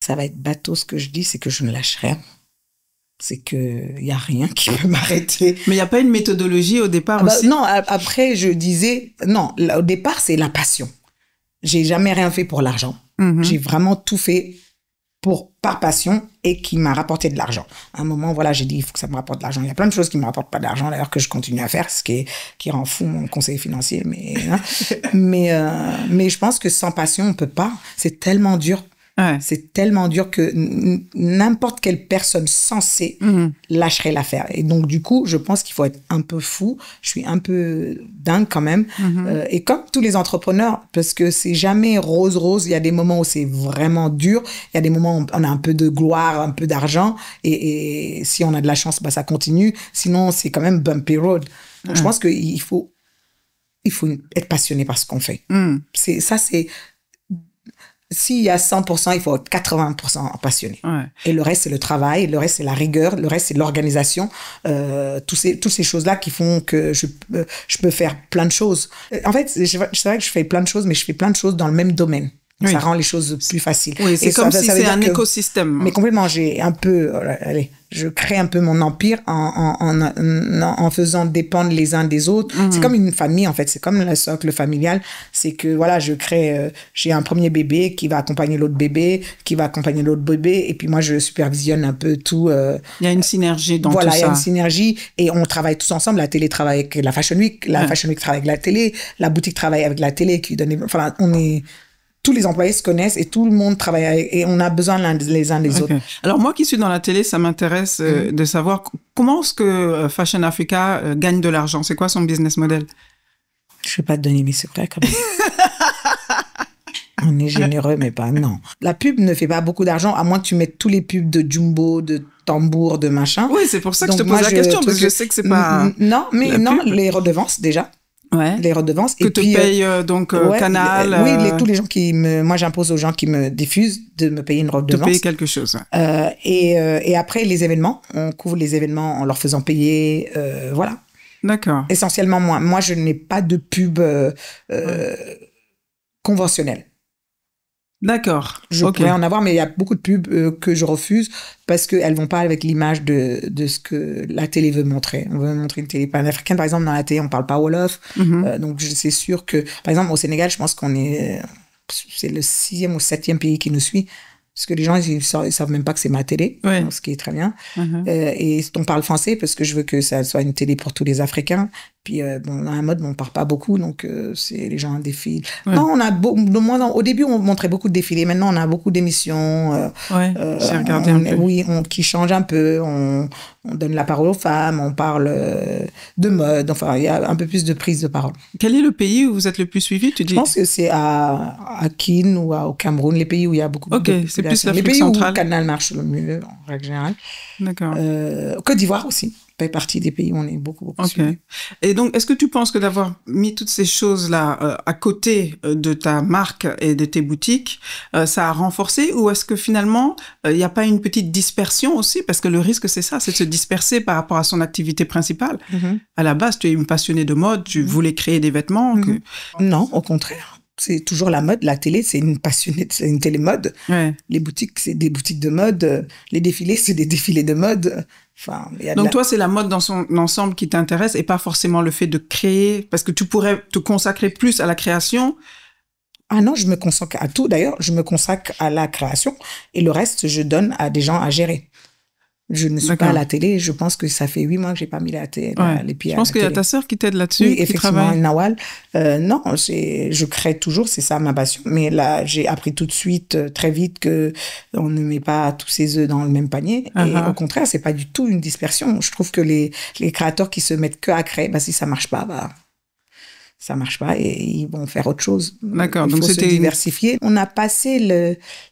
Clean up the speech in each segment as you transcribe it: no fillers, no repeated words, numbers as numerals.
ça va être bateau ce que je dis, c'est que je ne lâche rien. C'est qu'il n'y a rien qui peut m'arrêter. Mais il n'y a pas une méthodologie au départ aussi? Non, après, je disais... Non, au départ, c'est la passion. J'ai jamais rien fait pour l'argent. J'ai vraiment tout fait par passion et qui m'a rapporté de l'argent. À un moment, voilà, j'ai dit, il faut que ça me rapporte de l'argent. Il y a plein de choses qui me rapportent pas d'argent, d'ailleurs, que je continue à faire, ce qui rend fou mon conseiller financier. Mais je pense que sans passion, on peut pas. C'est tellement dur. Ouais. C'est tellement dur que n'importe quelle personne sensée lâcherait l'affaire. Et donc, du coup, je pense qu'il faut être un peu fou. Je suis un peu dingue quand même. Et comme tous les entrepreneurs, parce que c'est jamais rose-rose, il y a des moments où c'est vraiment dur. Il y a des moments où on a un peu de gloire, un peu d'argent. Et si on a de la chance, bah, ça continue. Sinon, c'est quand même bumpy road. Donc, je pense qu'il faut être passionné par ce qu'on fait. S'il y a 100%, il faut être 80% passionné. Ouais. Et le reste, c'est le travail, le reste, c'est la rigueur, le reste, c'est l'organisation. Toutes ces choses-là qui font que je peux faire plein de choses. En fait, c'est vrai que je fais plein de choses, mais je fais plein de choses dans le même domaine. Donc, ça rend les choses plus faciles. Oui, c'est comme si c'est un écosystème. Mais complètement, j'ai un peu... je crée un peu mon empire en faisant dépendre les uns des autres. C'est comme une famille, en fait. C'est comme le socle familial. C'est que, voilà, j'ai un premier bébé qui va accompagner l'autre bébé, qui va accompagner l'autre bébé. Et puis moi, je supervisionne un peu tout. Il y a une synergie dans tout ça. Voilà, il y a une synergie. Et on travaille tous ensemble. La télé travaille avec la Fashion Week. La Fashion Week travaille avec la télé. La boutique travaille avec la télé qui donne... Enfin, tous les employés se connaissent et tout le monde travaille et on a besoin les uns des autres. Alors moi qui suis dans la télé, ça m'intéresse de savoir comment est-ce que Fashion Africa gagne de l'argent. C'est quoi son business model? Je ne vais pas te donner mes secrets quand même. On est généreux, mais pas, non. La pub ne fait pas beaucoup d'argent, à moins que tu mettes tous les pubs de Jumbo, de Tambour, de machin. Oui, c'est pour ça que je te pose la question, parce que je sais que c'est pas... Non, mais les redevances déjà. Ouais. Les redevances. Que te paye Canal. Oui, tous les gens moi j'impose aux gens qui me diffusent de me payer une redevance. De payer quelque chose. Et après les événements, on couvre les événements en leur faisant payer, voilà. D'accord. Essentiellement moi je n'ai pas de pub conventionnelle. D'accord. Je pourrais en avoir, mais il y a beaucoup de pubs que je refuse parce qu'elles vont pas avec l'image de ce que la télé veut montrer. On veut montrer une télé panafricaine, par exemple, dans la télé, on parle pas Wolof. Donc, c'est sûr que, par exemple, au Sénégal, je pense c'est le 6e ou 7e pays qui nous suit. Parce que les gens, ils savent même pas que c'est ma télé, ce qui est très bien. Et on parle français parce que je veux que ça soit une télé pour tous les Africains. Puis, dans un mode, on parle pas beaucoup, donc les gens défilent. Non, au début, on montrait beaucoup de défilés. Maintenant, on a beaucoup d'émissions. J'ai regardé un peu. Oui, qui changent un peu. On donne la parole aux femmes, on parle de mode. Enfin, il y a un peu plus de prise de parole. Quel est le pays où vous êtes le plus suivi, tu dis? Je pense que c'est à Kin ou au Cameroun, les pays où il y a beaucoup de c'est plus l'Afrique les pays centrale. où le canal marche le mieux, en règle générale. D'accord. Côte d'Ivoire aussi. Fait partie des pays où on est beaucoup suivi. Et donc, est-ce que tu penses que d'avoir mis toutes ces choses-là à côté de ta marque et de tes boutiques, ça a renforcé, ou est-ce que finalement, il n'y a pas une petite dispersion aussi? Parce que le risque, c'est ça, c'est de se disperser par rapport à son activité principale. À la base, tu es une passionnée de mode, tu voulais créer des vêtements. Non, au contraire. C'est toujours la mode. La télé, c'est une passionnée, c'est une télémode. Les boutiques, c'est des boutiques de mode. Les défilés, c'est des défilés de mode. Enfin, donc toi, c'est la mode dans son ensemble qui t'intéresse et pas forcément le fait de créer, parce que tu pourrais te consacrer plus à la création. Ah non, je me consacre à tout. D'ailleurs, je me consacre à la création et le reste, je donne à des gens à gérer. Je ne suis pas à la télé. Je pense que ça fait 8 mois que j'ai pas mis les pieds à la télé. Je pense qu'il y a ta sœur qui t'aide là-dessus. Oui, qui effectivement, travaille. Nawal. Non, je crée toujours, c'est ça ma passion. Mais là, j'ai appris tout de suite, très vite, que on ne met pas tous ses œufs dans le même panier. Et au contraire, c'est pas du tout une dispersion. Je trouve que les créateurs qui se mettent que à créer, si ça marche pas, ça marche pas et ils vont faire autre chose. D'accord. Donc c'était se diversifier. On a passé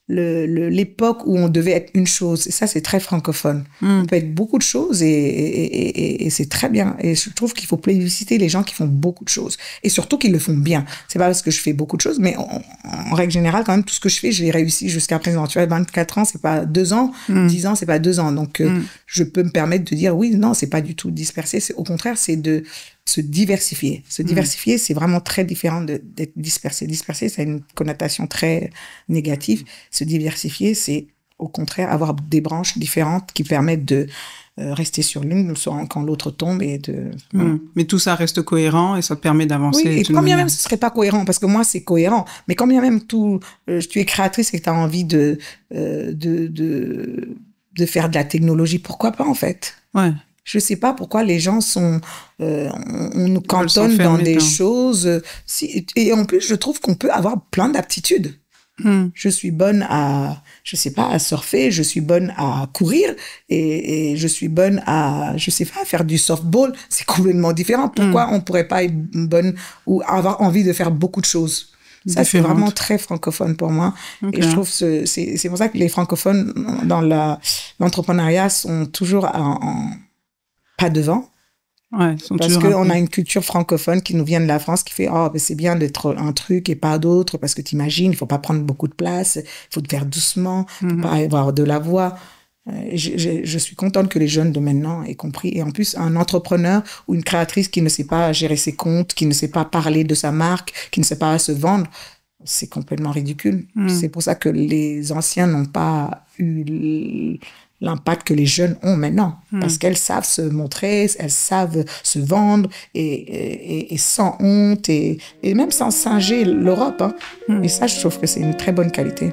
l'époque où on devait être une chose. Et ça, c'est très francophone. On peut être beaucoup de choses et c'est très bien. Et je trouve qu'il faut plébisciter les gens qui font beaucoup de choses. Et surtout qu'ils le font bien. C'est pas parce que je fais beaucoup de choses, mais en règle générale, quand même, tout ce que je fais, je l'ai réussi jusqu'à présent. Tu vois, 24 ans, c'est pas 2 ans. 10 ans, c'est pas 2 ans. Donc, je peux me permettre de dire, oui, non, c'est pas du tout dispersé. Au contraire, c'est de se diversifier. Se diversifier, c'est vraiment très différent d'être dispersé. Dispersé, ça a une connotation très négative. Se diversifier, c'est au contraire, avoir des branches différentes qui permettent de rester sur l'une quand l'autre tombe et de... Mais tout ça reste cohérent et ça te permet d'avancer. Oui, et quand bien même ce serait pas cohérent, parce que moi c'est cohérent, mais quand bien même tu es créatrice et que tu as envie de faire de la technologie, pourquoi pas en fait? Ouais. Je sais pas pourquoi les gens sont... on nous cantonne dans des choses... et en plus, je trouve qu'on peut avoir plein d'aptitudes. Je suis bonne à, je sais pas, à surfer, je suis bonne à courir et je suis bonne à, je sais pas, faire du softball. C'est complètement différent. Pourquoi on pourrait pas être bonne ou avoir envie de faire beaucoup de choses? Ça, c'est vraiment très francophone pour moi. Okay. Et je trouve c'est pour ça que les francophones dans l'entrepreneuriat sont toujours pas devant. Ouais, parce qu'on a une culture francophone qui nous vient de la France qui fait ben c'est bien d'être un truc et pas d'autre parce que t'imagines, il faut pas prendre beaucoup de place, il faut te faire doucement, faut pas avoir de la voix. Je suis contente que les jeunes de maintenant aient compris. Et en plus, un entrepreneur ou une créatrice qui ne sait pas gérer ses comptes, qui ne sait pas parler de sa marque, qui ne sait pas se vendre, c'est complètement ridicule. C'est pour ça que les anciens n'ont pas eu l'impact que les jeunes ont maintenant. Parce qu'elles savent se montrer, elles savent se vendre et sans honte et même sans singer l'Europe. Hein. Et ça, je trouve que c'est une très bonne qualité.